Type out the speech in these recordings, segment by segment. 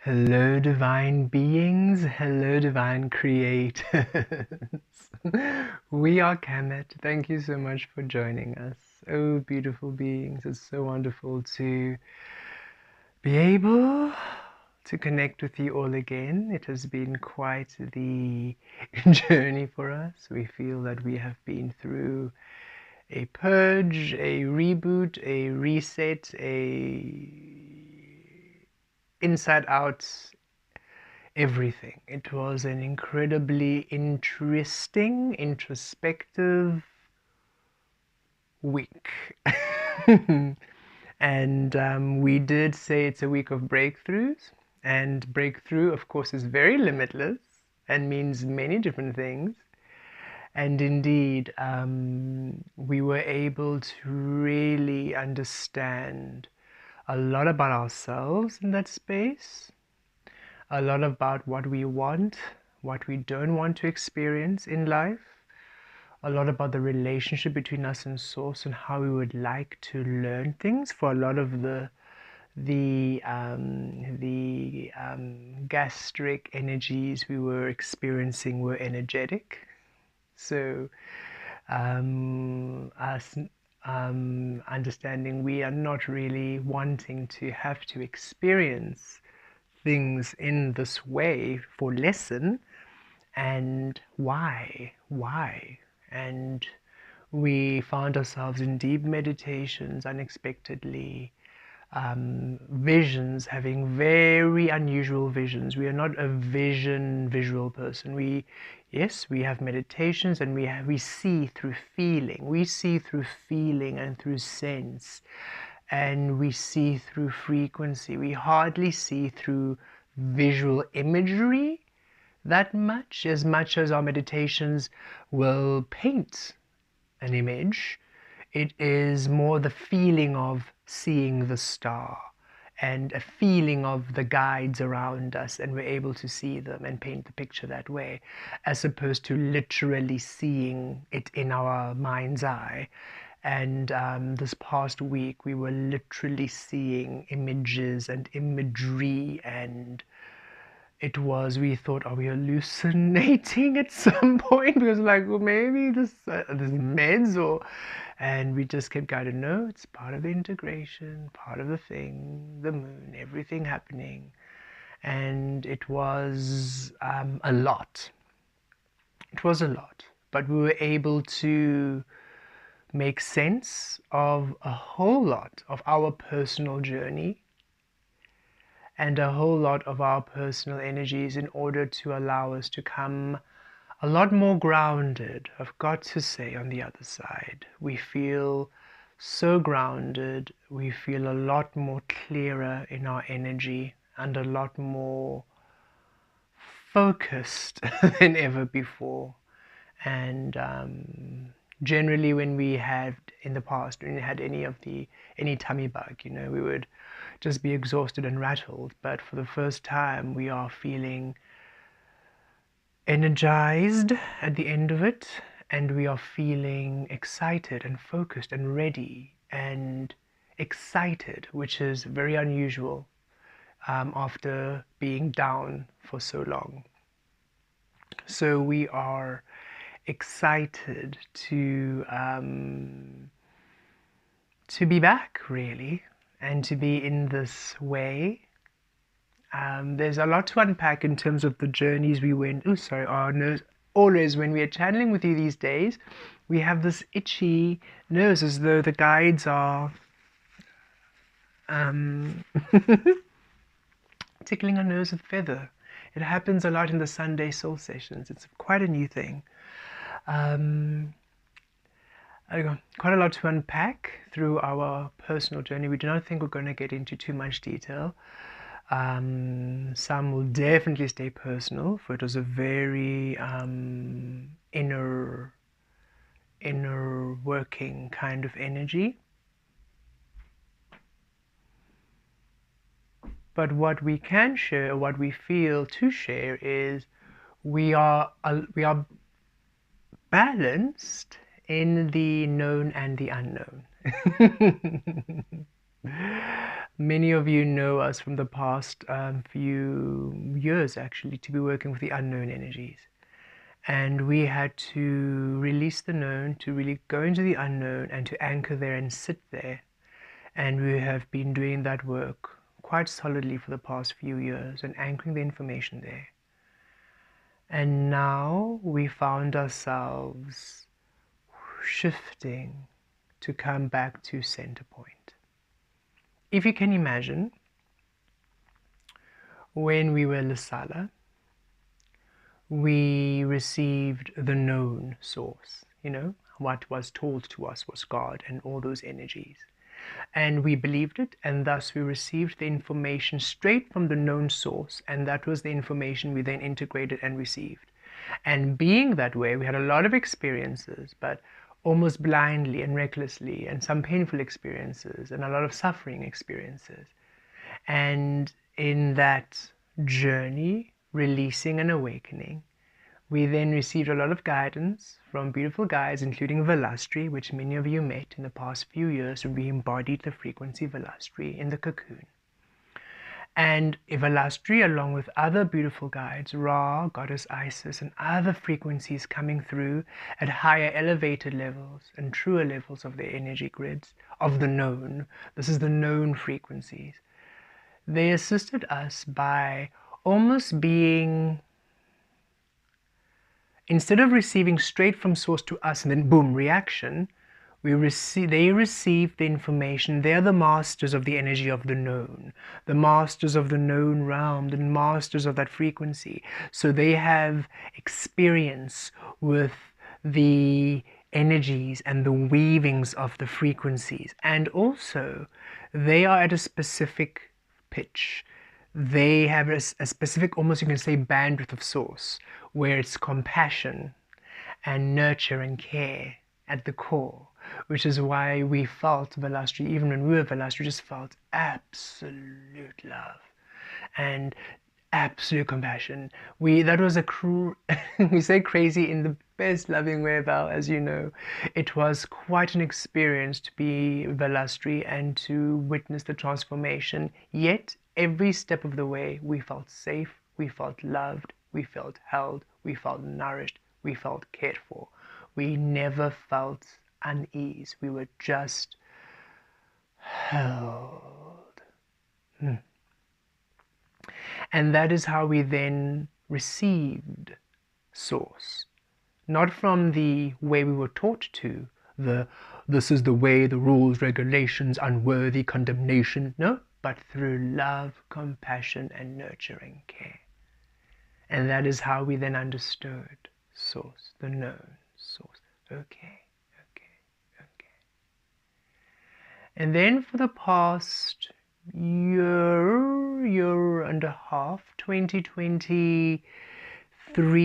Hello, divine beings. Hello, divine creators. We are Kemet. Thank you so much for joining us. Oh, beautiful beings. It's so wonderful to be able to connect with you all again. It has been quite the journey for us. We feel that we have been through a purge, a reboot, a reset, a inside out everything. It was an incredibly interesting, introspective week. And we did say it's a week of breakthroughs. And breakthrough, of course, is very limitless and means many different things. And indeed, we were able to really understand a lot about ourselves in that space, a lot about what we want, what we don't want to experience in life, a lot about the relationship between us and source and how we would like to learn things. For a lot of the gastric energies we were experiencing were energetic. So us understanding we are not really wanting to have to experience things in this way for lesson, and why. And we found ourselves in deep meditations unexpectedly, visions, having very unusual visions. We are not a visual person. Yes, we have meditations, and we see through feeling. We see through feeling and through sense, and we see through frequency. We hardly see through visual imagery that much as our meditations will paint an image. It is more the feeling of seeing the star and a feeling of the guides around us, and we're able to see them and paint the picture that way, as opposed to literally seeing it in our mind's eye. And this past week, we were literally seeing images and imagery, and we thought, are we hallucinating at some point? Because like, well, maybe this meds, and we just kept guided. No, it's part of the integration, part of the thing, the moon, everything happening, and it was a lot. It was a lot, but we were able to make sense of a whole lot of our personal journey and a whole lot of our personal energies in order to allow us to come a lot more grounded. I've got to say, on the other side, we feel so grounded, we feel a lot more clearer in our energy and a lot more focused than ever before. And generally, when we had in the past, when we had any tummy bug, we would just be exhausted and rattled. But for the first time, we are feeling energized at the end of it, and we are feeling excited and focused and ready and excited, which is very unusual after being down for so long. So we are excited to be back, really, and to be in this way. There's a lot to unpack in terms of the journeys we went. Oh, sorry, our nose. Always, when we are channeling with you these days, we have this itchy nose, as though the guides are tickling our nose with feather. It happens a lot in the Sunday soul sessions. It's quite a new thing. Quite a lot to unpack through our personal journey. We do not think we're going to get into too much detail. Some will definitely stay personal, for it was a very inner working kind of energy. But what we can share, what we feel to share, is we are balanced in the known and the unknown. Many of you know us from the past few years, actually, to be working with the unknown energies. And we had to release the known, to really go into the unknown and to anchor there and sit there. And we have been doing that work quite solidly for the past few years and anchoring the information there. And now we found ourselves shifting to come back to center point. If you can imagine, when we were Lasala, we received the known source, what was told to us was God and all those energies. And we believed it, and thus we received the information straight from the known source, and that was the information we then integrated and received. And being that way, we had a lot of experiences, but almost blindly and recklessly, and some painful experiences, and a lot of suffering experiences. And in that journey, releasing and awakening, we then received a lot of guidance from beautiful guides, including Velastri, which many of you met in the past few years when we embodied the frequency Velastri in the cocoon. And Velastri, along with other beautiful guides, Ra, Goddess Isis, and other frequencies coming through at higher elevated levels and truer levels of their energy grids, of the known. This is the known frequencies. They assisted us by almost being, instead of receiving straight from source to us and then boom, reaction, they receive the information. They're the masters of the energy of the known, the masters of the known realm, the masters of that frequency. So they have experience with the energies and the weavings of the frequencies. And also, they are at a specific pitch. They have a specific, almost you can say, bandwidth of source, where it's compassion and nurture and care at the core, which is why we felt Velastri, even when we were Velastri, just felt absolute love and absolute compassion. That was we say crazy in the best loving way, Val, as you know. It was quite an experience to be Velastri and to witness the transformation. Yet, every step of the way, we felt safe, we felt loved, we felt held, we felt nourished, we felt cared for. We never felt unease. We were just held. And that is how we then received source. Not from the way we were taught to, this is the way, the rules, regulations, unworthy condemnation. No, but through love, compassion, and nurturing care. And that is how we then understood source, the known source. Okay. And then for the past year and a half, 2023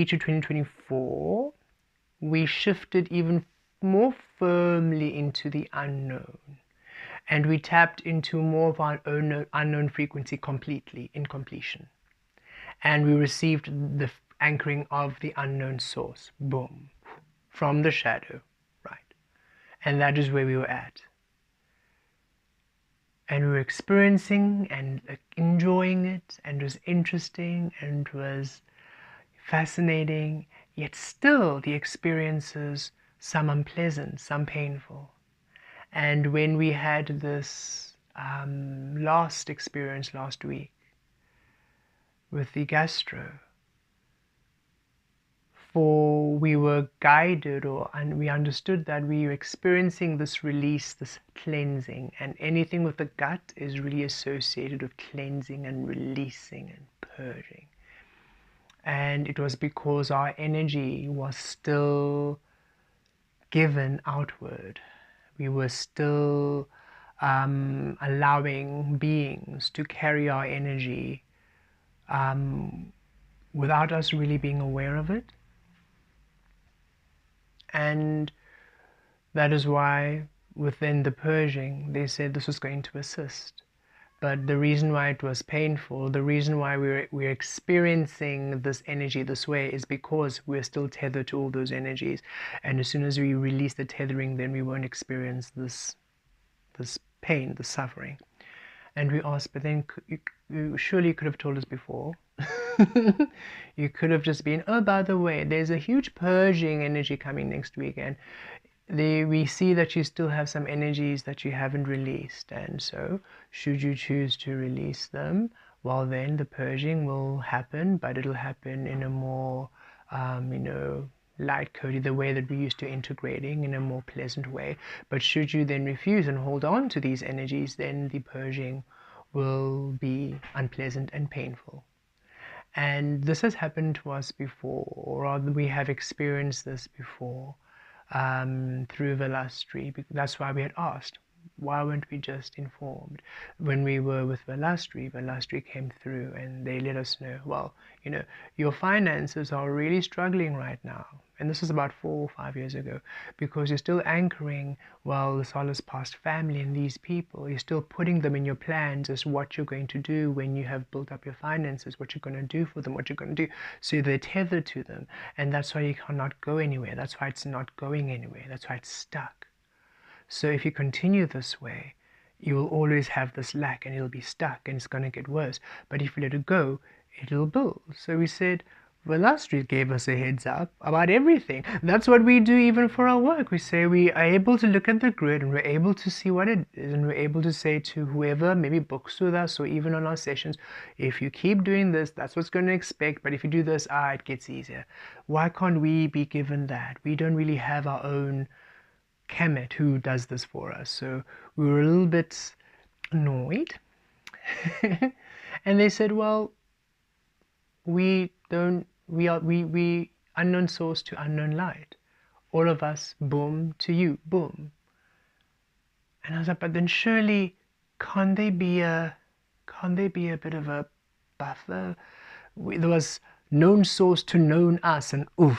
to 2024, we shifted even more firmly into the unknown. And we tapped into more of our own unknown frequency completely, in completion. And we received the anchoring of the unknown source, boom, from the shadow, right? And that is where we were at. And we were experiencing and enjoying it, and it was interesting, and it was fascinating, yet still the experiences, some unpleasant, some painful. And when we had this last experience last week with the gastro, we were guided, and we understood that we were experiencing this release, this cleansing, and anything with the gut is really associated with cleansing and releasing and purging. And it was because our energy was still given outward. We were still allowing beings to carry our energy without us really being aware of it. And that is why within the purging, they said this was going to assist. But the reason why it was painful, the reason why we're experiencing this energy this way is because we're still tethered to all those energies. And as soon as we release the tethering, then we won't experience this pain, the suffering. And we asked, but then you surely could have told us before. You could have just been, oh, by the way, there's a huge purging energy coming next week, and we see that you still have some energies that you haven't released, and so should you choose to release them, well, then the purging will happen, but it'll happen in a more light coded, the way that we're used to integrating, in a more pleasant way. But should you then refuse and hold on to these energies, then the purging will be unpleasant and painful. And this has happened to us before, or rather we have experienced this before, through Velastri. That's why we had asked, why weren't we just informed? When we were with Velastri, Velastri came through and they let us know, well, your finances are really struggling right now. And this is about 4 or 5 years ago, because you're still anchoring, well, the Solace past family and these people. You're still putting them in your plans as what you're going to do when you have built up your finances, what you're going to do for them, what you're going to do. So they're tethered to them. And that's why you cannot go anywhere. That's why it's not going anywhere. That's why it's stuck. So if you continue this way, you will always have this lack and it'll be stuck and it's going to get worse. But if you let it go, it'll build. So we said, well, last street gave us a heads up about everything. That's what we do even for our work. We say we are able to look at the grid and we're able to see what it is, and we're able to say to whoever maybe books with us or even on our sessions, if you keep doing this, that's what's going to expect. But if you do this, it gets easier. Why can't we be given that? We don't really have our own Kemet who does this for us. So we were a little bit annoyed. And they said, well, we unknown source to unknown light. All of us, boom, to you, boom. And I was like, but then surely can't they be a bit of a buffer? There was known source to known us, and oof.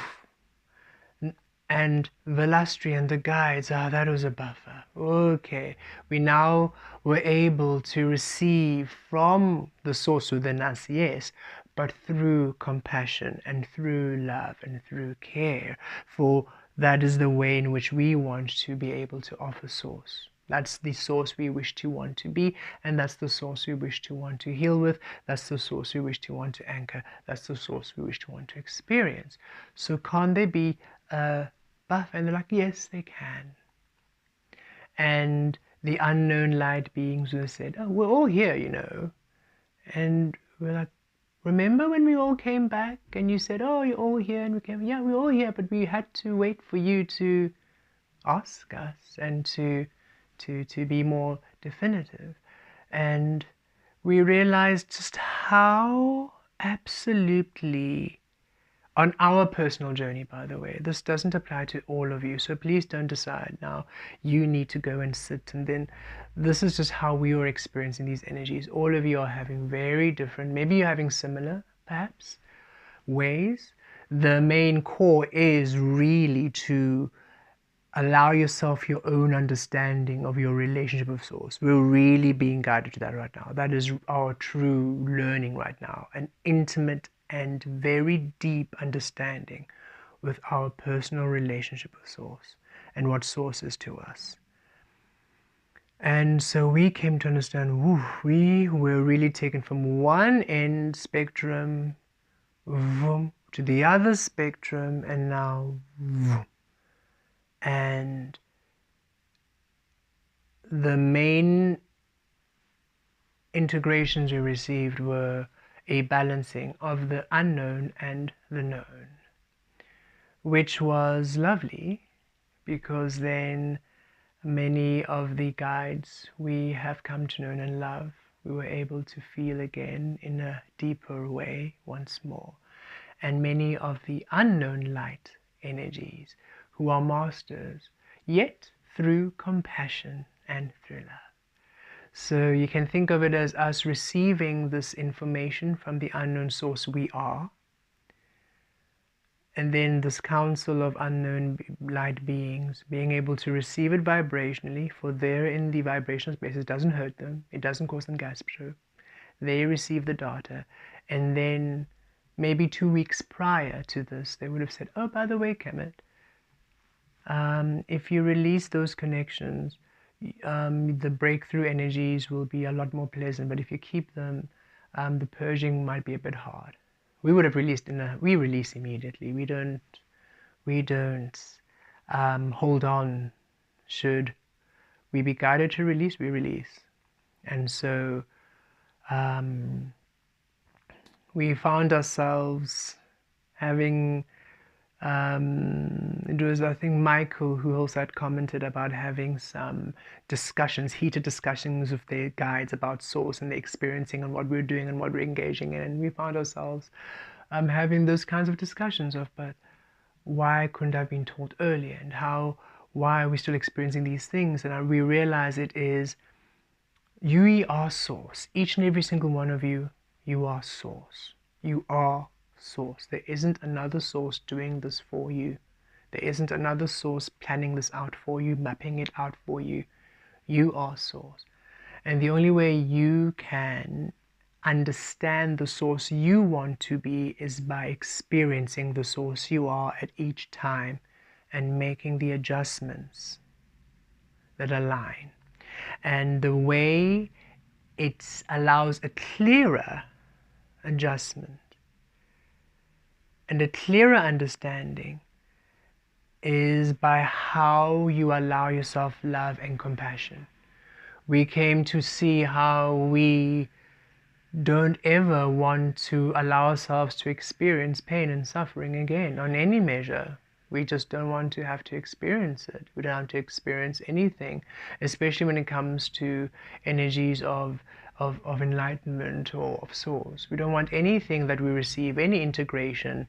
And Velastri and the guides, that was a buffer. Okay, we now were able to receive from the source within us, yes, but through compassion and through love and through care, for that is the way in which we want to be able to offer source. That's the source we wish to want to be, and that's the source we wish to want to heal with. That's the source we wish to want to anchor. That's the source we wish to want to experience. So can't there be a buff? And they're like, yes, they can. And the unknown light beings were said, oh, we're all here, And we're like, remember when we all came back and you said, oh, you're all here? And we came, yeah, we're all here, but we had to wait for you to ask us and to be more definitive. And we realized just how absolutely, on our personal journey, by the way, this doesn't apply to all of you, so please don't decide now you need to go and sit, and then this is just how we are experiencing these energies. All of you are having very different, maybe you're having similar perhaps ways. The main core is really to allow yourself your own understanding of your relationship with source. We're really being guided to that right now. That is our true learning right now, an intimate and very deep understanding with our personal relationship with source and what source is to us. And so we came to understand, we were really taken from one end spectrum to the other spectrum, and now and the main integrations we received were a balancing of the unknown and the known, which was lovely, because then many of the guides we have come to know and love, we were able to feel again in a deeper way once more. And many of the unknown light energies who are masters, yet through compassion and through love. So you can think of it as us receiving this information from the unknown source we are, and then this council of unknown light beings being able to receive it vibrationally, for there in the vibrational space it doesn't hurt them, it doesn't cause them gastro. They receive the data, and then maybe 2 weeks prior to this they would have said, oh, by the way, Kemet, if you release those connections, the breakthrough energies will be a lot more pleasant. But if you keep them, the purging might be a bit hard. We would have released we release immediately. We don't hold on. Should we be guided to release, we release. And so we found ourselves having, it was, I think, Michael who also had commented about having some discussions, heated discussions with their guides about source and the experiencing and what we're doing and what we're engaging in. And we found ourselves having those kinds of discussions of, but why couldn't I have been taught earlier, and why are we still experiencing these things? And we realize it is, you are source. Each and every single one of you, you are source. You are source. There isn't another source doing this for you. There isn't another source planning this out for you, mapping it out for you. You are source. And the only way you can understand the source you want to be is by experiencing the source you are at each time and making the adjustments that align. And the way it allows a clearer adjustment and a clearer understanding is by how you allow yourself love and compassion. We came to see how we don't ever want to allow ourselves to experience pain and suffering again on any measure. We just don't want to have to experience it. We don't have to experience anything, especially when it comes to energies of enlightenment or of source. We don't want anything that we receive, any integration,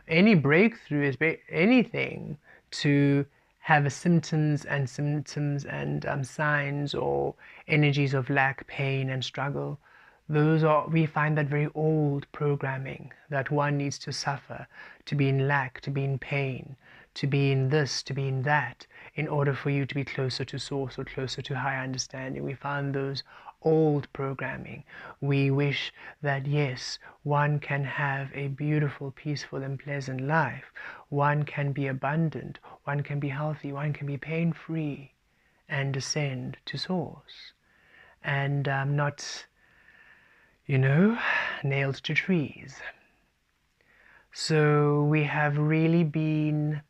any breakthrough, anything to have symptoms and signs or energies of lack, pain, and struggle. We find that very old programming, that one needs to suffer, to be in lack, to be in pain, to be in this, to be in that, in order for you to be closer to source or closer to higher understanding. We find those old programming. We wish that, yes, one can have a beautiful, peaceful, and pleasant life. One can be abundant, one can be healthy, one can be pain-free, and descend to source. And not, nailed to trees. So we have really been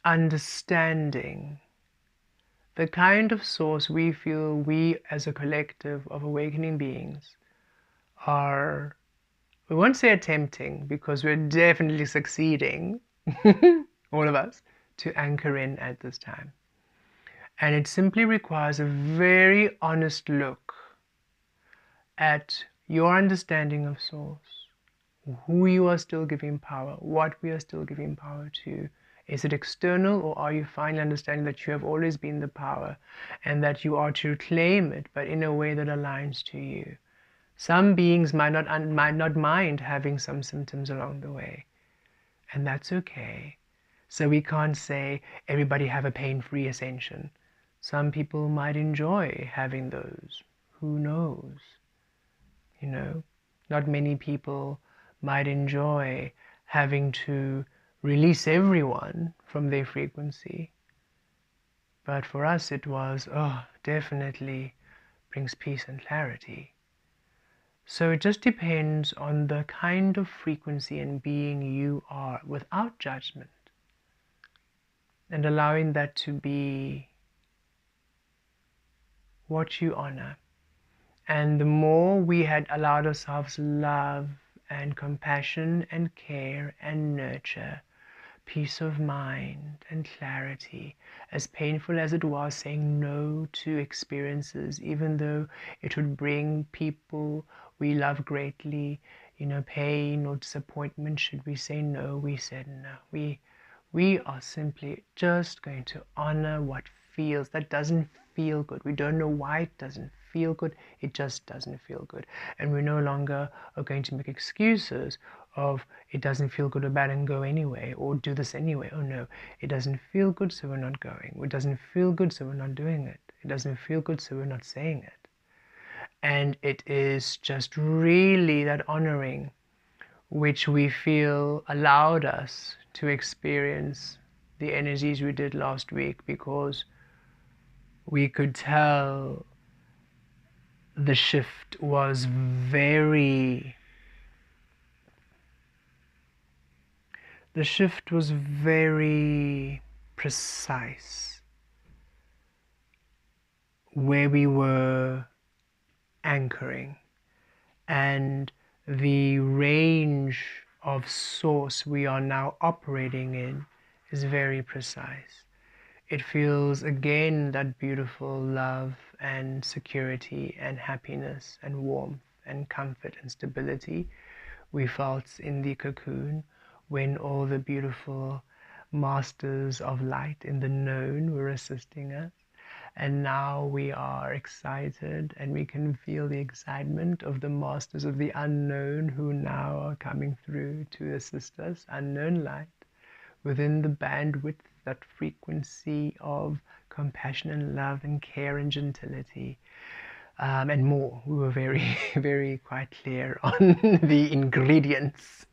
understanding the kind of source we feel we as a collective of awakening beings are, we won't say attempting, because we're definitely succeeding, all of us, to anchor in at this time. And it simply requires a very honest look at your understanding of source, who you are still giving power, what we are still giving power to. Is it external, or are you finally understanding that you have always been the power and that you are to claim it, but in a way that aligns to you? Some beings might not mind having some symptoms along the way, and that's okay. So we can't say everybody have a pain-free ascension. Some people might enjoy having those. Who knows? Not many people might enjoy having to release everyone from their frequency. But for us it was, definitely brings peace and clarity. So it just depends on the kind of frequency and being you are, without judgment, and allowing that to be what you honor. And the more we had allowed ourselves love and compassion and care and nurture, peace of mind and clarity, as painful as it was saying no to experiences, even though it would bring people we love greatly, pain or disappointment, should we say no, we said no. We are simply just going to honor what feels. That doesn't feel good. We don't know why it doesn't feel good. It just doesn't feel good. And we no longer are going to make excuses of it doesn't feel good or bad and go anyway, or do this anyway. Oh no, it doesn't feel good, so we're not going. It doesn't feel good, so we're not doing it. It doesn't feel good, so we're not saying it. And it is just really that honoring which we feel allowed us to experience the energies we did last week, because we could tell the shift was very precise, where we were anchoring, and the range of source we are now operating in is very precise. It feels again that beautiful love and security and happiness and warmth and comfort and stability we felt in the cocoon when all the beautiful masters of light in the known were assisting us. And now we are excited, and we can feel the excitement of the masters of the unknown who now are coming through to assist us. Unknown light within the bandwidth, that frequency of compassion and love and care and gentility, and more. We were very, very quite clear on the ingredients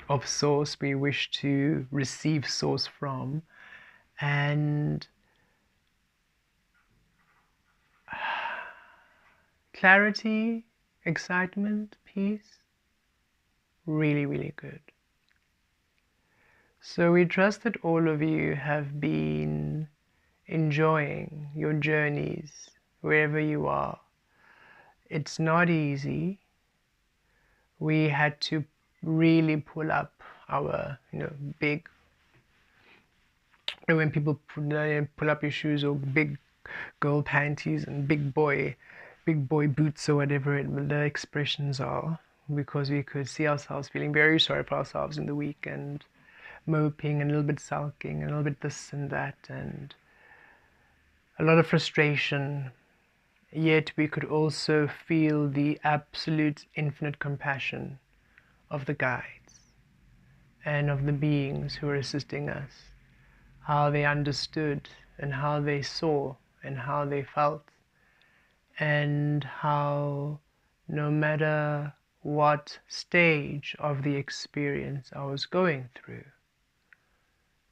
of source we wish to receive source from. And clarity, excitement, peace, really, really good. So we trust that all of you have been enjoying your journeys wherever you are. It's not easy. We had to really pull up our, big, when people pull up your shoes, or big girl panties and big boy boots, or whatever the expressions are, because we could see ourselves feeling very sorry for ourselves in the week, and moping and a little bit sulking and a little bit this and that, and a lot of frustration. Yet we could also feel the absolute infinite compassion of the guides and of the beings who were assisting us, how they understood and how they saw and how they felt, and how no matter what stage of the experience I was going through,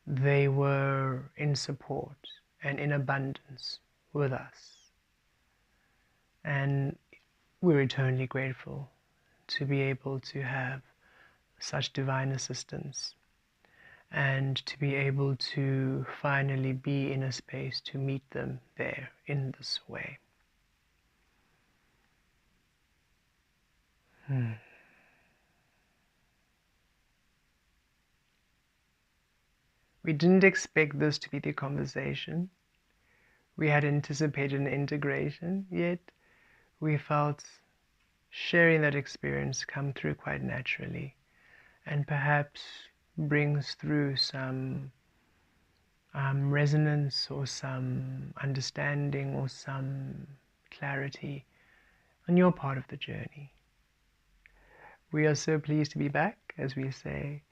they were in support and in abundance with us. And we're eternally grateful to be able to have such divine assistance, and to be able to finally be in a space to meet them there in this way. We didn't expect this to be the conversation. We had anticipated an integration, yet we felt sharing that experience come through quite naturally, and perhaps brings through some resonance, or some understanding, or some clarity on your part of the journey. We are so pleased to be back, as we say,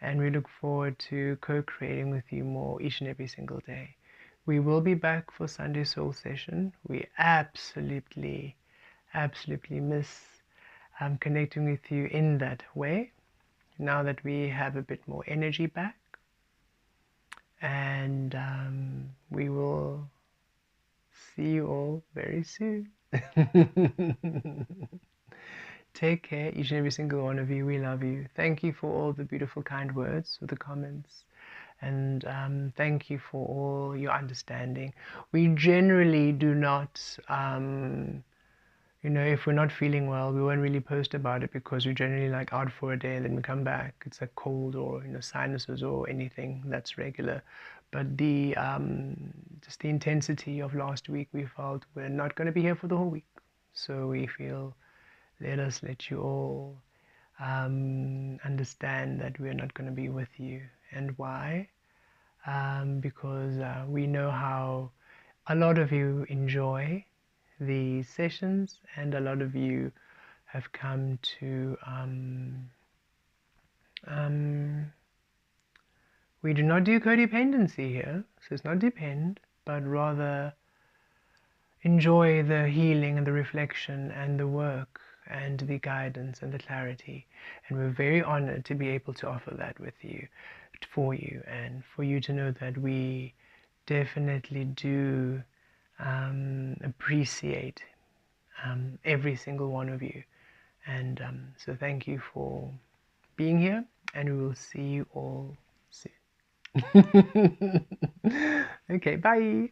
and we look forward to co-creating with you more each and every single day. We will be back for Sunday Soul Session. We absolutely miss connecting with you in that way, now that we have a bit more energy back. And we will see you all very soon. Take care, each and every single one of you. We love you. Thank you for all the beautiful, kind words, for the comments, and thank you for all your understanding. We generally do not, if we're not feeling well, we won't really post about it, because we're generally like out for a day and then we come back. It's a cold, or sinuses, or anything that's regular. But the just the intensity of last week, we felt we're not going to be here for the whole week. So we feel, let us let you all understand that we're not going to be with you. And why? Because we know how a lot of you enjoy the sessions, and a lot of you have come to we do not do codependency here, so it's not depend, but rather enjoy the healing and the reflection and the work and the guidance and the clarity. And we're very honored to be able to offer that with you, for you, and for you to know that we definitely do appreciate every single one of you. And so thank you for being here, and we will see you all soon. Okay, bye.